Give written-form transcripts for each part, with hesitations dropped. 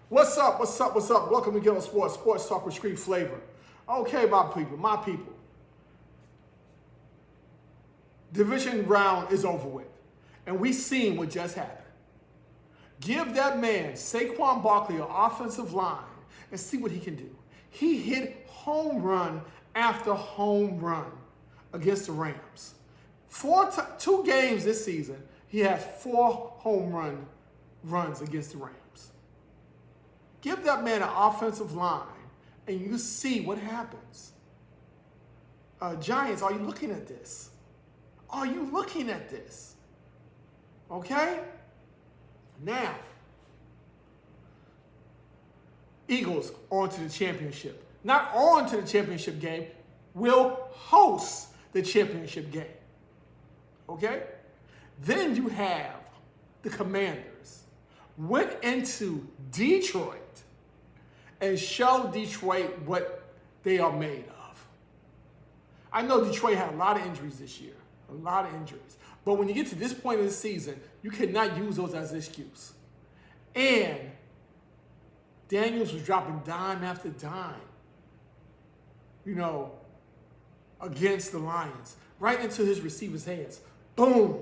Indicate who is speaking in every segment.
Speaker 1: What's up? What's up? What's up? Welcome to Ghet-to Sports, sports talk with street flavor. Okay, my people. Division round is over with, and we seen what just happened. Give that man, Saquon Barkley, an offensive line and see what he can do. He hit home run after home run against the Rams. Two games this season, he has 4 home runs against the Rams. Give that man an offensive line, and you see what happens. Giants, are you looking at this? Are you looking at this? Okay? Now, Eagles on to the championship. Not on to the championship game, will host the championship game. Okay? Then you have the Commanders. Went into Detroit and showed Detroit what they are made of. I know Detroit had a lot of injuries this year. A lot of injuries. But when you get to this point of the season, you cannot use those as an excuse. And Daniels was dropping dime after dime, against the Lions, right into his receiver's hands. Boom.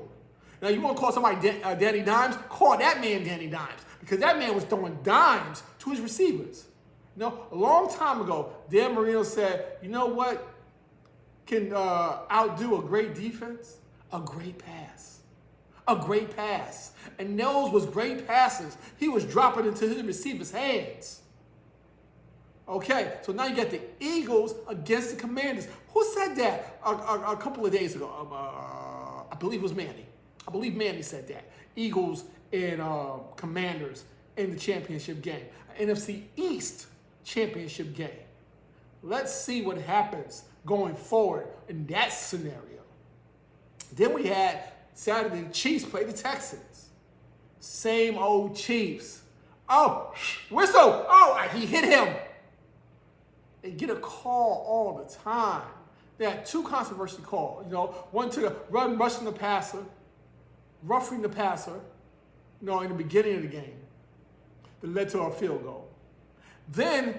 Speaker 1: Now, you want to call somebody Danny Dimes? Call that man Danny Dimes, because that man was throwing dimes to his receivers. A long time ago, Dan Marino said, you know what can outdo a great defense? A great pass. A great pass. And those was great passes. He was dropping into his receiver's hands. Okay, so now you got the Eagles against the Commanders. Who said that a couple of days ago? I believe it was Manny. I believe Manny said that. Eagles and Commanders in the championship game. NFC East championship game. Let's see what happens going forward in that scenario. Then we had Saturday, the Chiefs play the Texans. Same old Chiefs. Oh, whistle. Oh, he hit him. They get a call all the time. They had 2 controversial calls. One to the rushing the passer, roughing the passer, in the beginning of the game that led to a field goal. Then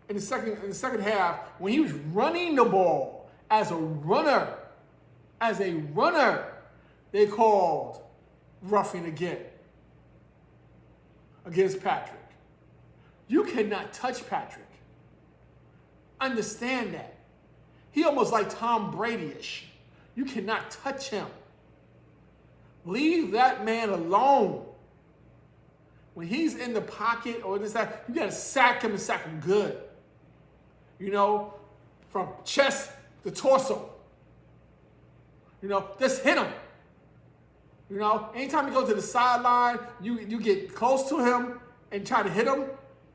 Speaker 1: in the second half, when he was running the ball as a runner, they called roughing again against Patrick. You cannot touch Patrick. Understand that. He almost like Tom Brady-ish. You cannot touch him. Leave that man alone. When he's in the pocket or this, that, you got to sack him and sack him good. From chest to torso. Just hit him. Anytime you go to the sideline, you get close to him and try to hit him,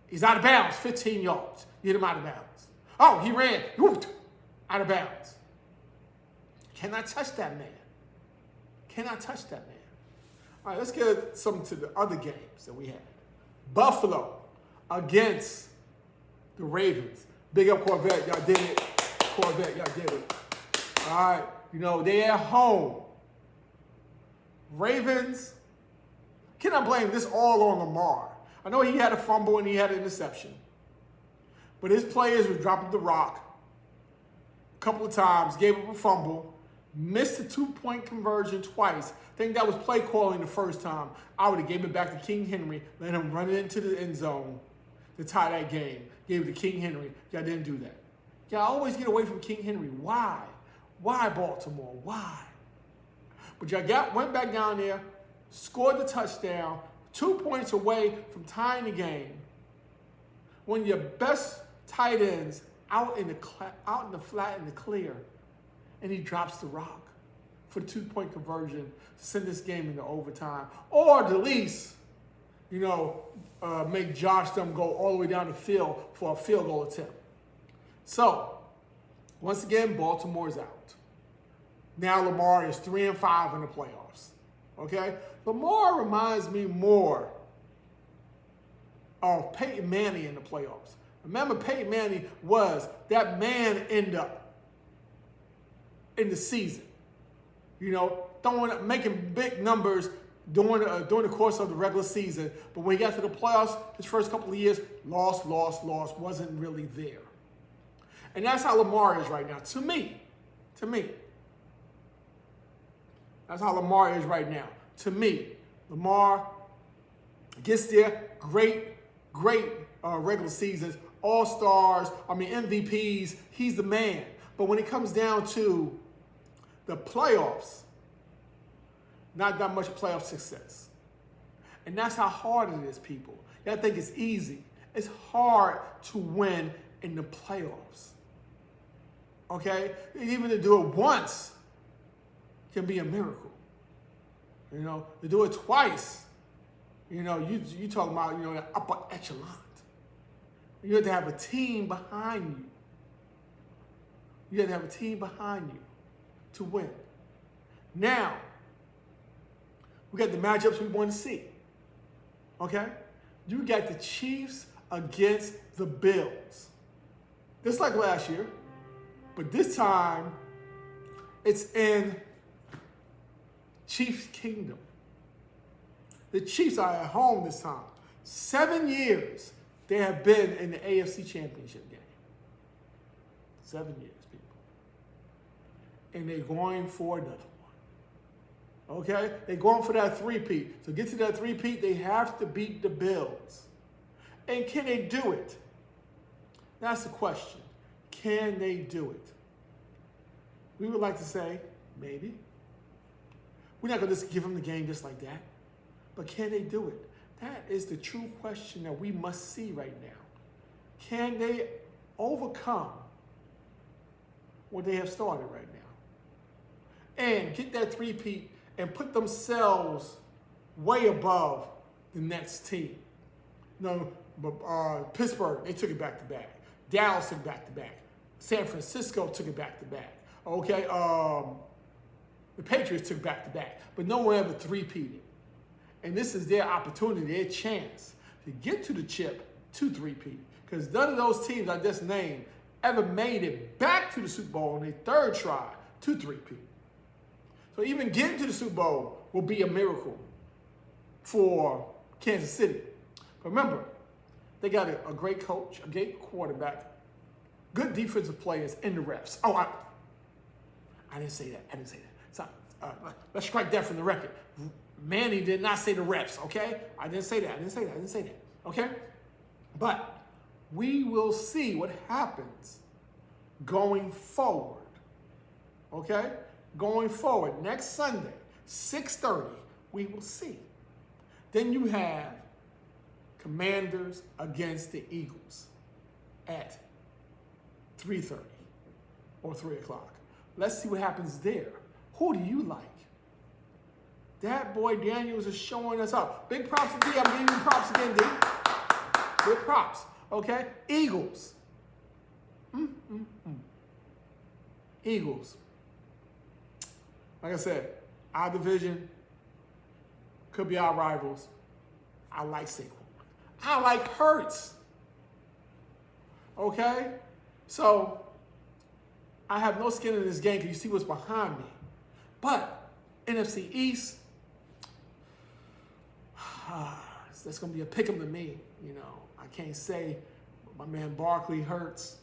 Speaker 1: he's out of bounds, 15 yards. You hit him out of bounds. Oh, he ran, whooped, out of bounds. Cannot touch that man. Cannot touch that man. All right, let's get some to the other games that we had. Buffalo against the Ravens. Big up Corvette, y'all did it. Corvette, y'all did it. All right, they at home. Ravens, cannot blame this all on Lamar. I know he had a fumble and he had an interception. But his players were dropping the rock a couple of times, gave up a fumble, missed a 2-point conversion twice. I think that was play calling the first time. I would have gave it back to King Henry, let him run it into the end zone to tie that game. Gave it to King Henry. Y'all didn't do that. Y'all always get away from King Henry. Why? Why Baltimore? Why? But y'all went back down there, scored the touchdown, 2 points away from tying the game. One of your best tight ends out in the flat in the clear, and he drops the rock for the 2-point conversion to send this game into overtime, or at least, make Josh them go all the way down the field for a field goal attempt. So, once again, Baltimore's out. Now Lamar is 3-5 in the playoffs. Okay, Lamar reminds me more of Peyton Manny in the playoffs. Remember, Peyton Manny was that man in the season. Making big numbers during the course of the regular season, but when he got to the playoffs, his first couple of years, lost, wasn't really there. And that's how Lamar is right now. To me. That's how Lamar is right now. To me, Lamar gets there, great regular seasons, all-stars, MVPs, he's the man. But when it comes down to the playoffs, not that much playoff success. And that's how hard it is, people. Y'all think it's easy. It's hard to win in the playoffs. Okay? Even to do it once can be a miracle. You know, to do it twice, you talking about, the upper echelon. You have to have a team behind you. You have to have a team behind you to win. Now, we got the matchups we want to see. Okay? You got the Chiefs against the Bills. Just like last year, but this time it's in Chiefs Kingdom. The Chiefs are at home this time. 7 years they have been in the AFC Championship game. 7 years, people. And they're going for another one. Okay? They're going for that three-peat. To get to that three-peat, they have to beat the Bills. And can they do it? That's the question. Can they do it? We would like to say, maybe. We're not going to just give them the game just like that. But can they do it? That is the true question that we must see right now. Can they overcome what they have started right now? And get that three-peat and put themselves way above the next team. Pittsburgh, they took it back-to-back. Dallas took it back-to-back. San Francisco took it back-to-back. Okay, the Patriots took back-to-back. But no one ever three-peated. And this is their opportunity, their chance to get to the chip to three-peat. Because none of those teams I just named ever made it back to the Super Bowl on their third try to three-peat. So even getting to the Super Bowl will be a miracle for Kansas City. But remember, they got a great coach, a great quarterback, good defensive players, and the refs. Oh, I didn't say that. So, let's strike that from the record. Manny did not say the refs, okay? I didn't say that. Okay? But we will see what happens going forward. Okay? Going forward, next Sunday, 6:30, we will see. Then you have Commanders against the Eagles at 3:30 or 3 o'clock. Let's see what happens there. Who do you like? That boy Daniels is showing us up. Big props to D. I'm giving you props again, D. Big props. Okay? Eagles. Eagles. Like I said, our division could be our rivals. I like Saquon. I like Hurts. Okay? So, I have no skin in this game because you see what's behind me. But, NFC East, that's going to be a pick 'em to me. I can't say my man Barkley Hurts.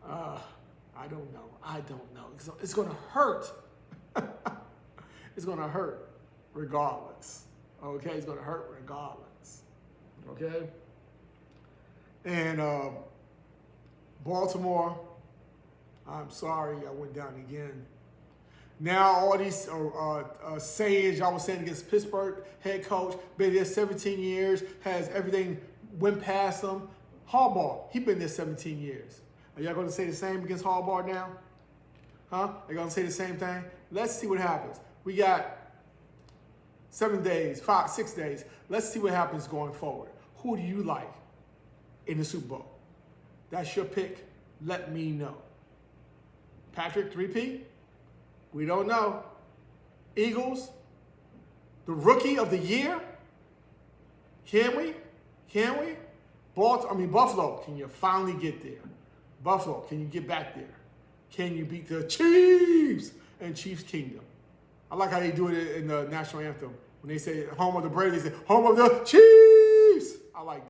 Speaker 1: I don't know. It's going to hurt. It's going to hurt regardless. Okay? It's going to hurt regardless. Okay? And Baltimore, I'm sorry I went down again. Now all these sayings y'all was saying against Pittsburgh head coach, been there 17 years, has everything went past him. Harbaugh, he been there 17 years. Are y'all going to say the same against Harbaugh now? Huh? They're going to say the same thing? Let's see what happens. We got 6 days. Let's see what happens going forward. Who do you like in the Super Bowl? That's your pick. Let me know. Patrick, 3P? We don't know. Eagles, the rookie of the year? Can we? Buffalo, can you finally get there? Buffalo, can you get back there? Can you beat the Chiefs and Chiefs Kingdom? I like how they do it in the national anthem. When they say home of the Braves, they say home of the Chiefs. I like that.